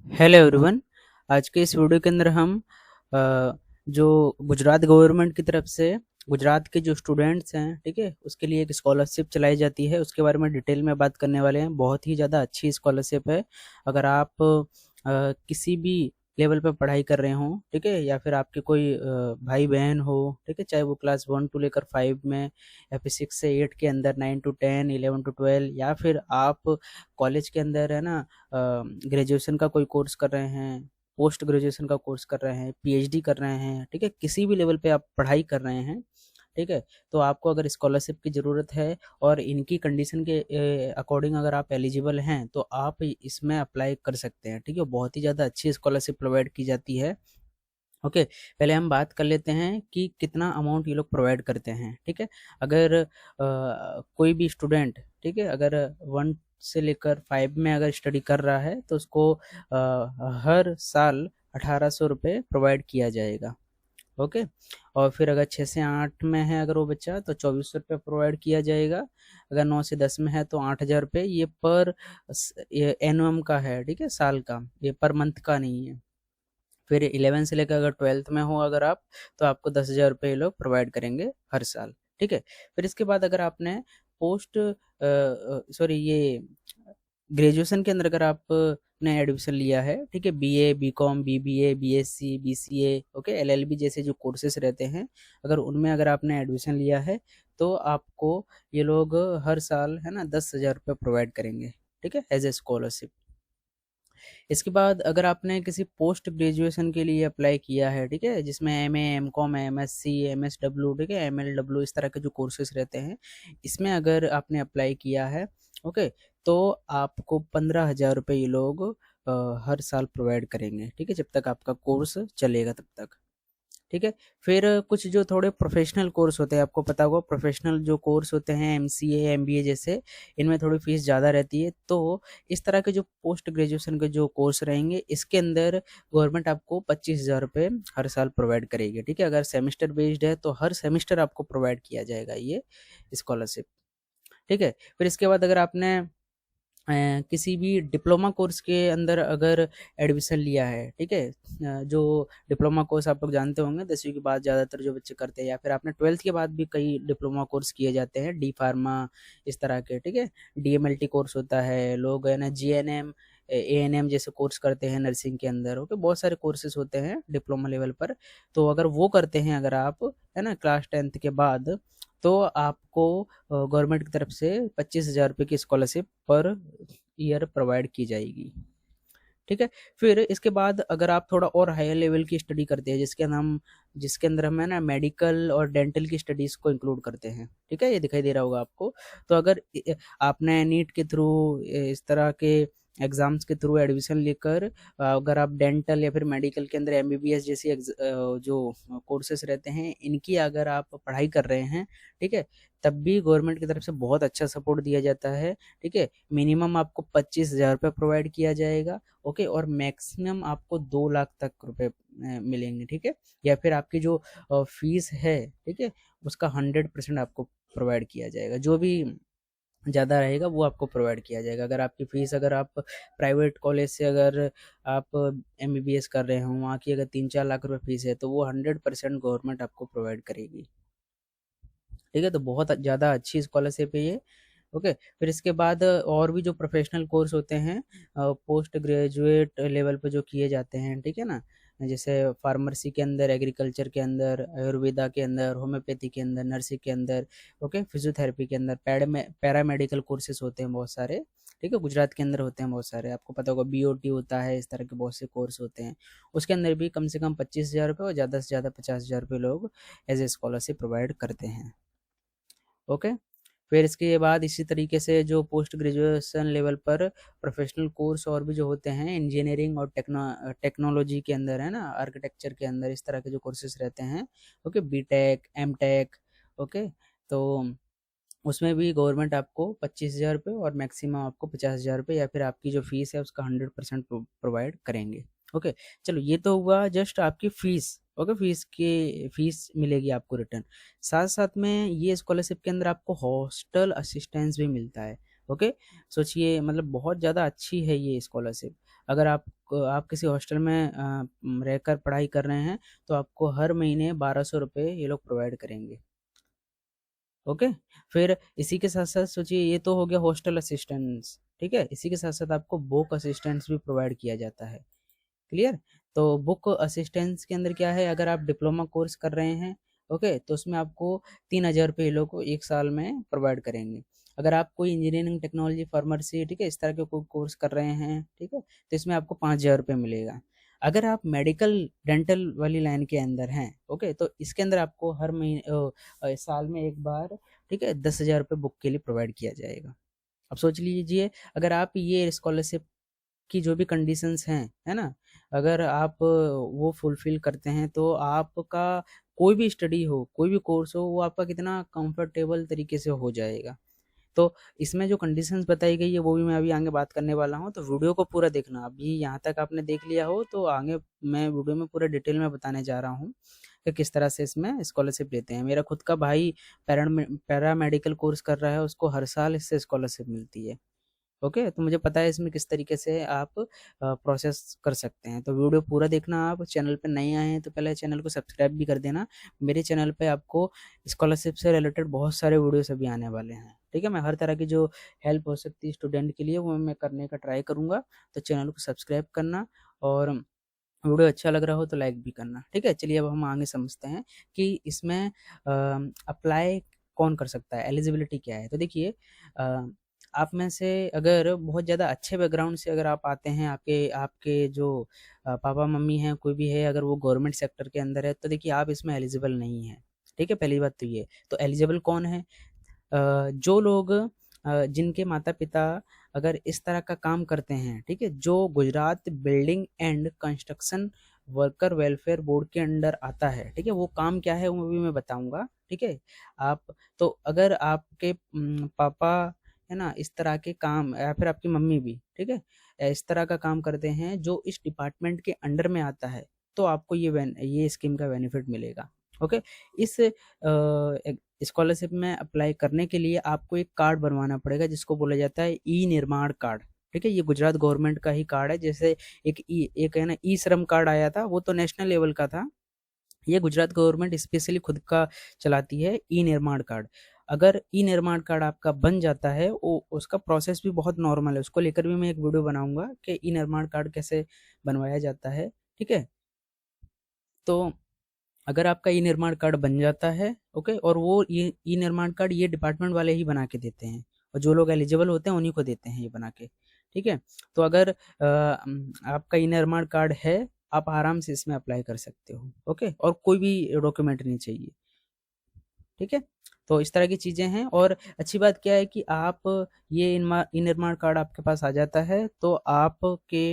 Hello everyone. आज के इस वीडियो के अंदर हम जो गुजरात गवर्नमेंट की तरफ से गुजरात के जो स्टूडेंट्स हैं, ठीक है, उसके लिए एक स्कॉलरशिप चलाई जाती है, उसके बारे में डिटेल में बात करने वाले हैं। बहुत ही ज़्यादा अच्छी स्कॉलरशिप है। अगर आप किसी भी लेवल पे पढ़ाई कर रहे हो, ठीक है, या फिर आपके कोई भाई बहन हो, ठीक है, चाहे वो क्लास 1 टू लेकर 5 में, या फिर 6 से 8 के अंदर, 9 टू 10, 11 टू 12, या फिर आप कॉलेज के अंदर है ना, ग्रेजुएशन का कोई कोर्स कर रहे हैं, पोस्ट ग्रेजुएशन का कोर्स कर रहे हैं, पीएचडी कर रहे हैं, ठीक है, किसी भी लेवल पे आप पढ़ाई कर रहे हैं, ठीक है, तो आपको अगर स्कॉलरशिप की ज़रूरत है और इनकी कंडीशन के अकॉर्डिंग अगर आप एलिजिबल हैं तो आप इसमें अप्लाई कर सकते हैं, ठीक है। बहुत ही ज़्यादा अच्छी स्कॉलरशिप प्रोवाइड की जाती है। ओके, पहले हम बात कर लेते हैं कि कितना अमाउंट ये लोग प्रोवाइड करते हैं, ठीक है। अगर कोई भी स्टूडेंट, ठीक है, अगर 1 से लेकर 5 में अगर स्टडी कर रहा है तो उसको हर साल 1800 रुपये प्रोवाइड किया जाएगा। ओके, और फिर अगर 6 से 8 में है अगर वो बच्चा तो 2400 रुपये प्रोवाइड किया जाएगा। अगर 9 से 10 में है तो 8000 रुपये। ये पर एनुअम का है, ठीक है, साल का, ये पर मंथ का नहीं है। फिर 11 से लेकर अगर 12th में हो अगर आप, तो आपको 10,000 रुपये ये लोग प्रोवाइड करेंगे हर साल, ठीक है। फिर इसके बाद अगर आपने पोस्ट सॉरी ये ग्रेजुएशन के अंदर अगर आपने एडमिशन लिया है, ठीक है, BA, BCom, BBA, BSc, BCA, okay, LLB जैसे जो कोर्सेज रहते हैं, अगर उनमें अगर आपने एडमिशन लिया है तो आपको ये लोग हर साल है ना 10,000 रुपये प्रोवाइड करेंगे, ठीक है, एज ए स्कॉलरशिप। इसके बाद अगर आपने किसी पोस्ट ग्रेजुएशन के लिए अप्लाई किया है, ठीक है, जिसमें एमए, एमकॉम, एमएससी, एमएसडब्ल्यू, ठीक है, एमएलडब्ल्यू, इस तरह के जो कोर्सेज रहते हैं, इसमें अगर आपने अप्लाई किया है, ओके, तो आपको 15,000 रुपये ये लोग हर साल प्रोवाइड करेंगे, ठीक है, जब तक आपका कोर्स चलेगा तब तक, ठीक है। फिर कुछ जो थोड़े प्रोफेशनल कोर्स होते हैं, आपको पता होगा प्रोफेशनल जो कोर्स होते हैं, एमसीए, एमबीए जैसे, इनमें थोड़ी फीस ज़्यादा रहती है। तो इस तरह के जो पोस्ट ग्रेजुएशन के जो कोर्स रहेंगे, इसके अंदर गवर्नमेंट आपको 25,000 रुपये हर साल प्रोवाइड करेगी, ठीक है। अगर सेमेस्टर बेस्ड है तो हर सेमेस्टर आपको प्रोवाइड किया जाएगा ये स्कॉलरशिप, ठीक है। फिर इसके बाद अगर आपने किसी भी डिप्लोमा कोर्स के अंदर अगर एडमिशन लिया है, ठीक है, जो डिप्लोमा कोर्स आप लोग जानते होंगे 10वीं के बाद ज़्यादातर जो बच्चे करते हैं, या फिर आपने 12th के बाद भी कई डिप्लोमा कोर्स किए जाते हैं, डी फार्मा, इस तरह के, ठीक है, डीएमएलटी कोर्स होता है, लोग है ना जीएनएम, एएनएम जैसे कोर्स करते हैं नर्सिंग के अंदर, ओके, बहुत सारे कोर्सेज होते हैं डिप्लोमा लेवल पर। तो अगर वो करते हैं अगर आप, है ना, क्लास 10th के बाद, तो आपको गवर्नमेंट की तरफ से 25,000 रुपये की स्कॉलरशिप पर ईयर प्रोवाइड की जाएगी, ठीक है। फिर इसके बाद अगर आप थोड़ा और हायर लेवल की स्टडी करते हैं, जिसके अंदर हम है ना मेडिकल और डेंटल की स्टडीज़ को इंक्लूड करते हैं, ठीक है, ये दिखाई दे रहा होगा आपको। तो अगर आपने नीट के थ्रू, इस तरह के एग्ज़ाम्स के थ्रू एडमिशन लेकर अगर आप डेंटल या फिर मेडिकल के अंदर एमबीबीएस जैसी जो कोर्सेज रहते हैं, इनकी अगर आप पढ़ाई कर रहे हैं, ठीक है, तब भी गवर्नमेंट की तरफ से बहुत अच्छा सपोर्ट दिया जाता है, ठीक है। मिनिमम आपको 25,000 रुपये प्रोवाइड किया जाएगा, ओके, और मैक्सिमम आपको 2 लाख तक रुपए मिलेंगे, ठीक है। या फिर आपकी जो फीस है, ठीक है, उसका 100% आपको प्रोवाइड किया जाएगा। जो भी ज़्यादा रहेगा वो आपको प्रोवाइड किया जाएगा। अगर आपकी फ़ीस, अगर आप प्राइवेट कॉलेज से अगर आप एमबीबीएस कर रहे हो, वहाँ की अगर 3-4 लाख रुपए फ़ीस है तो वो 100% गवर्नमेंट आपको प्रोवाइड करेगी, ठीक है। तो बहुत ज़्यादा अच्छी स्कॉलरशिप है ये, ओके। फिर इसके बाद और भी जो प्रोफेशनल कोर्स होते हैं पोस्ट ग्रेजुएट लेवल पे जो किए जाते हैं, ठीक है ना, जैसे फार्मेसी के अंदर, एग्रीकल्चर के अंदर, आयुर्वेदा के अंदर, होम्योपैथी के अंदर, नर्सिंग के अंदर, ओके, फिजियोथेरेपी के अंदर, पैरामेडिकल कोर्सेज होते हैं बहुत सारे, ठीक है, गुजरात के अंदर होते हैं बहुत सारे, आपको पता होगा बीओटी होता है, इस तरह के बहुत से कोर्स होते हैं। उसके अंदर भी कम से कम 25,000 रुपये और ज़्यादा से ज़्यादा 50,000 रुपये लोग एज ए स्कॉलरशिप प्रोवाइड करते हैं, ओके। फिर इसके बाद इसी तरीके से जो पोस्ट ग्रेजुएशन लेवल पर प्रोफेशनल कोर्स और भी जो होते हैं इंजीनियरिंग और टेक्नोलॉजी के अंदर, है ना, आर्किटेक्चर के अंदर, इस तरह के जो कोर्सेज रहते हैं, ओके, बीटेक, एमटेक, ओके, तो उसमें भी गवर्नमेंट आपको 25,000 रुपये और मैक्सिमम आपको 50,000 रुपये, या फिर आपकी जो फीस है उसका 100% प्रोवाइड करेंगे, ओके। चलो, ये तो हुआ जस्ट आपकी फीस, ओके, फीस मिलेगी आपको रिटर्न। साथ साथ में ये स्कॉलरशिप के अंदर आपको हॉस्टल असिस्टेंस भी मिलता है, ओके। सोचिए, मतलब बहुत ज़्यादा अच्छी है ये स्कॉलरशिप। अगर आप किसी हॉस्टल में रहकर पढ़ाई कर रहे हैं तो आपको हर महीने 1200 रुपये ये लोग प्रोवाइड करेंगे। ओके। फिर इसी के साथ साथ सोचिए, ये तो हो गया हॉस्टल असिस्टेंस, ठीक है। इसी के साथ साथ आपको बुक असिस्टेंस भी प्रोवाइड किया जाता है। क्लियर। तो बुक असिस्टेंस के अंदर क्या है, अगर आप डिप्लोमा कोर्स कर रहे हैं, ओके, तो उसमें आपको 3000 रुपये लोग को 1 साल में प्रोवाइड करेंगे। अगर आप कोई इंजीनियरिंग टेक्नोलॉजी फार्मेसी, ठीक है, इस तरह के कोई कोर्स कर रहे हैं, ठीक है, तो इसमें आपको 5000 रुपये मिलेगा। अगर आप मेडिकल डेंटल वाली लाइन के अंदर हैं, ओके, तो इसके अंदर आपको हर महीने साल में एक बार, ठीक है, 10,000 रुपये बुक के लिए प्रोवाइड किया जाएगा। अब सोच लीजिए, अगर आप ये स्कॉलरशिप की जो भी कंडीशंस हैं, है ना, अगर आप वो फुलफिल करते हैं तो आपका कोई भी स्टडी हो, कोई भी कोर्स हो, वो आपका कितना कंफर्टेबल तरीके से हो जाएगा। तो इसमें जो कंडीशंस बताई गई है वो भी मैं अभी आगे बात करने वाला हूँ, तो वीडियो को पूरा देखना। अभी यहाँ तक आपने देख लिया हो तो आगे मैं वीडियो में पूरा डिटेल में बताने जा रहा हूँ कि किस तरह से इसमें स्कॉलरशिप देते हैं। मेरा खुद का भाई पैरा मेडिकल कोर्स कर रहा है, उसको हर साल इससे स्कॉलरशिप मिलती है। ओके, तो मुझे पता है इसमें किस तरीके से आप प्रोसेस कर सकते हैं। तो वीडियो पूरा देखना। आप चैनल पे नए आए हैं तो पहले चैनल को सब्सक्राइब भी कर देना। मेरे चैनल पे आपको स्कॉलरशिप से रिलेटेड बहुत सारे वीडियोस अभी आने वाले हैं, ठीक है। मैं हर तरह की जो हेल्प हो सकती है स्टूडेंट के लिए वो मैं करने का ट्राई करूँगा। तो चैनल को सब्सक्राइब करना, और वीडियो अच्छा लग रहा हो तो लाइक भी करना, ठीक है। चलिए अब हम आगे समझते हैं कि इसमें अप्लाई कौन कर सकता है, एलिजिबिलिटी क्या है। तो देखिए, आप में से अगर बहुत ज़्यादा अच्छे बैकग्राउंड से अगर आप आते हैं, आपके आपके जो पापा मम्मी हैं, कोई भी है, अगर वो गवर्नमेंट सेक्टर के अंदर है, तो देखिए आप इसमें एलिजिबल नहीं हैं, ठीक है। पहली बात तो ये। तो एलिजिबल कौन है? जो लोग जिनके माता पिता अगर इस तरह का काम करते हैं, ठीक है, जो Gujarat building and construction worker welfare board के अंडर आता है, ठीक है। वो काम क्या है वो भी मैं बताऊंगा, ठीक है। आप, तो अगर आपके पापा, है ना, इस तरह के काम, या फिर आपकी मम्मी भी, ठीक है, इस तरह का काम करते हैं जो इस डिपार्टमेंट के अंडर में आता है, तो आपको ये स्कीम का बेनिफिट मिलेगा। ओके। इस स्कॉलरशिप में अप्लाई करने के लिए आपको एक कार्ड बनवाना पड़ेगा जिसको बोला जाता है ई निर्माण कार्ड, ठीक है। ये गुजरात गवर्नमेंट का ही कार्ड है। जैसे एक है ना ई श्रम कार्ड आया था, वो तो नेशनल लेवल का था। ये गुजरात गवर्नमेंट स्पेशली खुद का चलाती है ई निर्माण कार्ड। अगर ई निर्माण कार्ड आपका बन जाता है, वो उसका प्रोसेस भी बहुत नॉर्मल है, उसको लेकर भी मैं एक वीडियो बनाऊंगा कि ई निर्माण कार्ड कैसे बनवाया जाता है, ठीक है। तो अगर आपका ई निर्माण कार्ड बन जाता है, ओके, और वो ई निर्माण कार्ड ये डिपार्टमेंट वाले ही बना के देते हैं, और जो लोग एलिजिबल होते हैं उन्हीं को देते हैं ये बना के, ठीक है। तो अगर आपका ई निर्माण कार्ड है, आप आराम से इसमें अप्लाई कर सकते हो, ओके, और कोई भी डॉक्यूमेंट नहीं चाहिए, ठीक है। तो इस तरह की चीज़ें हैं। और अच्छी बात क्या है कि आप ये ई निर्माण कार्ड आपके पास आ जाता है तो आपके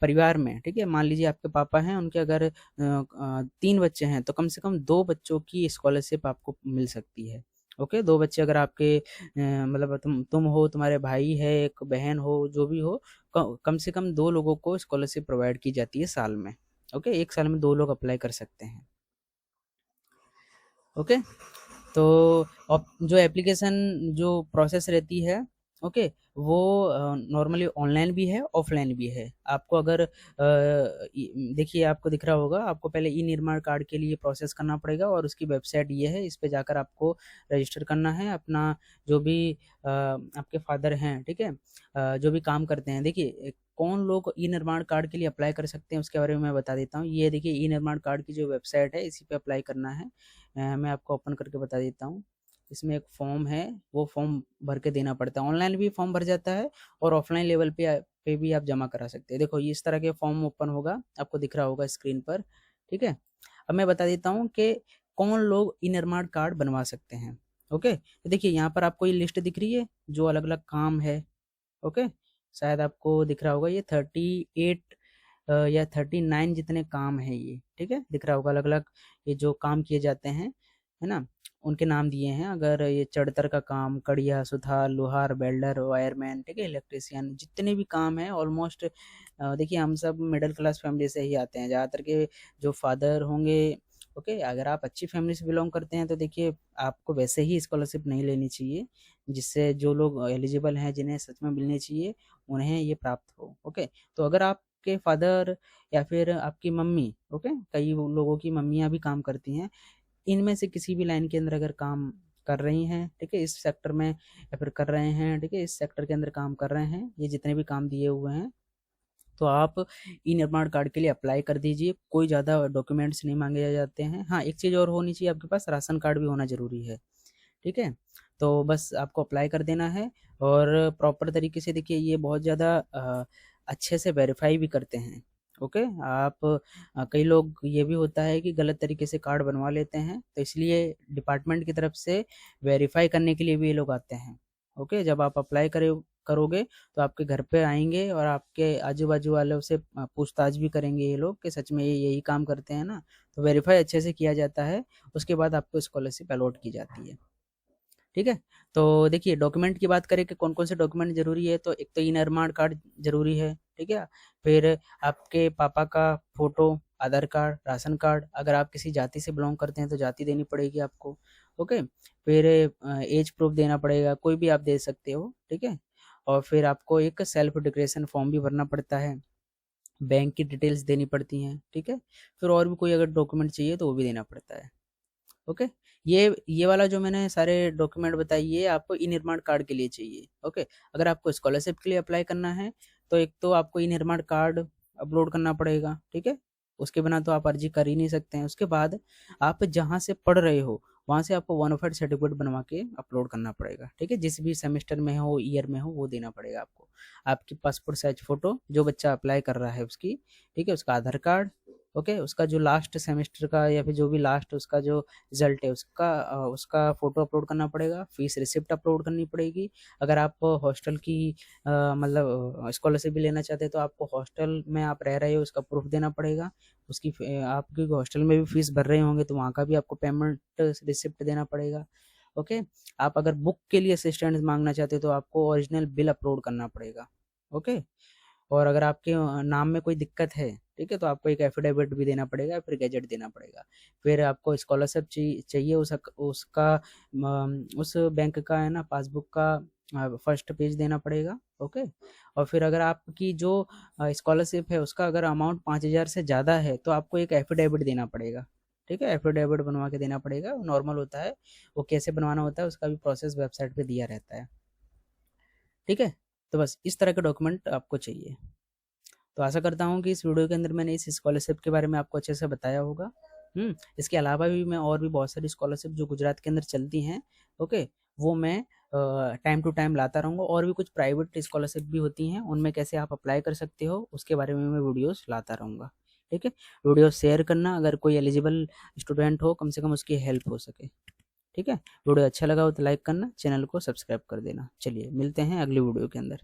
परिवार में, ठीक है, मान लीजिए आपके पापा हैं, उनके अगर 3 बच्चे हैं तो कम से कम 2 बच्चों की स्कॉलरशिप आपको मिल सकती है। ओके, 2 बच्चे अगर आपके मतलब तुम हो, तुम्हारे भाई है, एक बहन हो, जो भी हो, कम से कम 2 लोगों को स्कॉलरशिप प्रोवाइड की जाती है साल में। ओके, एक साल में 2 लोग अप्लाई कर सकते हैं। ओके। तो जो एप्लीकेशन जो प्रोसेस रहती है, ओके, वो नॉर्मली ऑनलाइन भी है, ऑफलाइन भी है। आपको अगर देखिए, आपको दिख रहा होगा, आपको पहले ई निर्माण कार्ड के लिए प्रोसेस करना पड़ेगा, और उसकी वेबसाइट ये है, इस पे जाकर आपको रजिस्टर करना है अपना। जो भी आपके फादर हैं, ठीक है, जो भी काम करते हैं, देखिए कौन लोग ई निर्माण कार्ड के लिए अप्लाई कर सकते हैं उसके बारे में मैं बता देता हूँ। ये देखिए ई निर्माण कार्ड की जो वेबसाइट है, इसी पे अप्लाई करना है। मैं आपको ओपन करके बता देता हूँ। इसमें एक फॉर्म है, वो फॉर्म भर के देना पड़ता है। ऑनलाइन भी फॉर्म भर जाता है, और ऑफलाइन लेवल पे भी आप जमा करा सकते हैं। देखो ये इस तरह के फॉर्म ओपन होगा, आपको दिख रहा होगा स्क्रीन पर, ठीक है। अब मैं बता देता हूँ कि कौन लोग ई निर्माण कार्ड बनवा सकते हैं। ओके, तो देखिए यहाँ पर आपको ये लिस्ट दिख रही है जो अलग अलग काम है। ओके, शायद आपको दिख रहा होगा, ये 38 या 39 जितने काम है ये, ठीक है, दिख रहा होगा अलग अलग ये जो काम किए जाते हैं, है ना, उनके नाम दिए हैं। अगर ये चढ़तर का काम, कड़िया, सुथार, लोहार, वेल्डर, वायरमैन, ठीक है, इलेक्ट्रिशियन, जितने भी काम है ऑलमोस्ट, देखिए हम सब मिडिल क्लास फैमिली से ही आते हैं ज़्यादातर के जो फादर होंगे। ओके, अगर आप अच्छी फैमिली से बिलोंग करते हैं तो देखिए आपको वैसे ही स्कॉलरशिप नहीं लेनी चाहिए, जिससे जो लोग एलिजिबल हैं, जिन्हें सच में मिलनी चाहिए, उन्हें ये प्राप्त हो। ओके, तो अगर आप आपके फादर या फिर आपकी मम्मी, ओके, कई लोगों की मम्मियाँ भी काम करती हैं, इनमें से किसी भी लाइन के अंदर अगर काम कर रही हैं, ठीक है, इस सेक्टर में या फिर कर रहे हैं, ठीक है, इस सेक्टर के अंदर काम कर रहे हैं, ये जितने भी काम दिए हुए हैं, तो आप ई निर्माण कार्ड के लिए अप्लाई कर दीजिए। कोई ज़्यादा डॉक्यूमेंट्स नहीं मांगे जाते हैं। हाँ, एक चीज़ और होनी चाहिए, आपके पास राशन कार्ड भी होना ज़रूरी है, ठीक है। तो बस आपको अप्लाई कर देना है, और प्रॉपर तरीके से देखिए, ये बहुत ज़्यादा अच्छे से वेरीफाई भी करते हैं, ओके। आप कई लोग ये भी होता है कि गलत तरीके से कार्ड बनवा लेते हैं, तो इसलिए डिपार्टमेंट की तरफ से वेरीफाई करने के लिए भी ये लोग आते हैं, ओके। जब आप अप्लाई करोगे तो आपके घर पे आएंगे और आपके आजू बाजू वालों से पूछताछ भी करेंगे ये लोग कि सच में ये यही काम करते हैं ना, तो वेरीफाई अच्छे से किया जाता है। उसके बाद आपको स्कॉलरशिप अलॉट की जाती है, ठीक है। तो देखिए, डॉक्यूमेंट की बात करें कि कौन कौन से डॉक्यूमेंट जरूरी है, तो एक तो ई निर्माण कार्ड जरूरी है, ठीक है। फिर आपके पापा का फोटो, आधार कार्ड, राशन कार्ड, अगर आप किसी जाति से बिलोंग करते हैं तो जाति देनी पड़ेगी आपको, ओके। फिर एज प्रूफ देना पड़ेगा, कोई भी आप दे सकते हो, ठीक है। और फिर आपको एक सेल्फ डिक्लेरेशन फॉर्म भी भरना पड़ता है, बैंक की डिटेल्स देनी पड़ती हैं, ठीक है। फिर और भी कोई अगर डॉक्यूमेंट चाहिए तो वो भी देना पड़ता है, ओके। ये वाला जो मैंने सारे डॉक्यूमेंट बताई, ये आपको ई निर्माण कार्ड के लिए चाहिए, ओके। अगर आपको स्कॉलरशिप के लिए अप्लाई करना है तो एक तो आपको ई निर्माण कार्ड अपलोड करना पड़ेगा, ठीक है। उसके बिना तो आप अर्जी कर ही नहीं सकते हैं। उसके बाद आप जहाँ से पढ़ रहे हो वहाँ से आपको बोनाफाइड सर्टिफिकेट बनवा के अपलोड करना पड़ेगा, ठीक है। जिस भी सेमेस्टर में हो, ईयर में हो, वो देना पड़ेगा आपको। आपकी पासपोर्ट साइज फोटो, जो बच्चा अप्लाई कर रहा है उसकी, ठीक है, उसका आधार कार्ड, ओके, उसका जो लास्ट सेमेस्टर का या फिर जो भी लास्ट उसका जो रिजल्ट है उसका फोटो अपलोड करना पड़ेगा। फीस रिसिप्ट अपलोड करनी पड़ेगी। अगर आप हॉस्टल की मतलब स्कॉलरशिप भी लेना चाहते हैं तो आपको हॉस्टल में आप रह रहे हो उसका प्रूफ देना पड़ेगा। उसकी आप क्योंकि हॉस्टल में भी फीस भर रहे होंगे तो वहाँ का भी आपको पेमेंट रिसिप्ट देना पड़ेगा, ओके। आप अगर बुक के लिए असिस्टेंस मांगना चाहते हो तो आपको ओरिजिनल बिल अपलोड करना पड़ेगा, ओके। और अगर आपके नाम में कोई दिक्कत है, ठीक है, तो आपको एक एफिडेविट भी देना पड़ेगा, फिर गैजेट देना पड़ेगा। फिर आपको स्कॉलरशिप चाहिए, उसका उस बैंक का है ना, पासबुक का फर्स्ट पेज देना पड़ेगा, ओके। और फिर अगर आपकी जो स्कॉलरशिप है उसका अगर अमाउंट 5,000 से ज़्यादा है तो आपको एक एफिडेविट देना पड़ेगा, ठीक है। एफिडेविट बनवा के देना पड़ेगा, नॉर्मल होता है। वो कैसे बनवाना होता है उसका भी प्रोसेस वेबसाइट पे दिया रहता है, ठीक है। तो बस इस तरह के डॉक्यूमेंट आपको चाहिए। तो आशा करता हूँ कि इस वीडियो के अंदर मैंने इस स्कॉलरशिप के बारे में आपको अच्छे से बताया होगा। इसके अलावा भी मैं और भी बहुत सारी स्कॉलरशिप जो गुजरात के अंदर चलती हैं, ओके, वो मैं टाइम टू टाइम लाता रहूँगा। और भी कुछ प्राइवेट स्कॉलरशिप भी होती हैं, उनमें कैसे आप अप्लाई कर सकते हो उसके बारे में मैं वीडियोस लाता रहूँगा, ठीक है। वीडियो शेयर करना, अगर कोई एलिजिबल स्टूडेंट हो कम से कम उसकी हेल्प हो सके, ठीक है। वीडियो अच्छा लगा हो तो लाइक करना, चैनल को सब्सक्राइब कर देना। चलिए मिलते हैं अगली वीडियो के अंदर।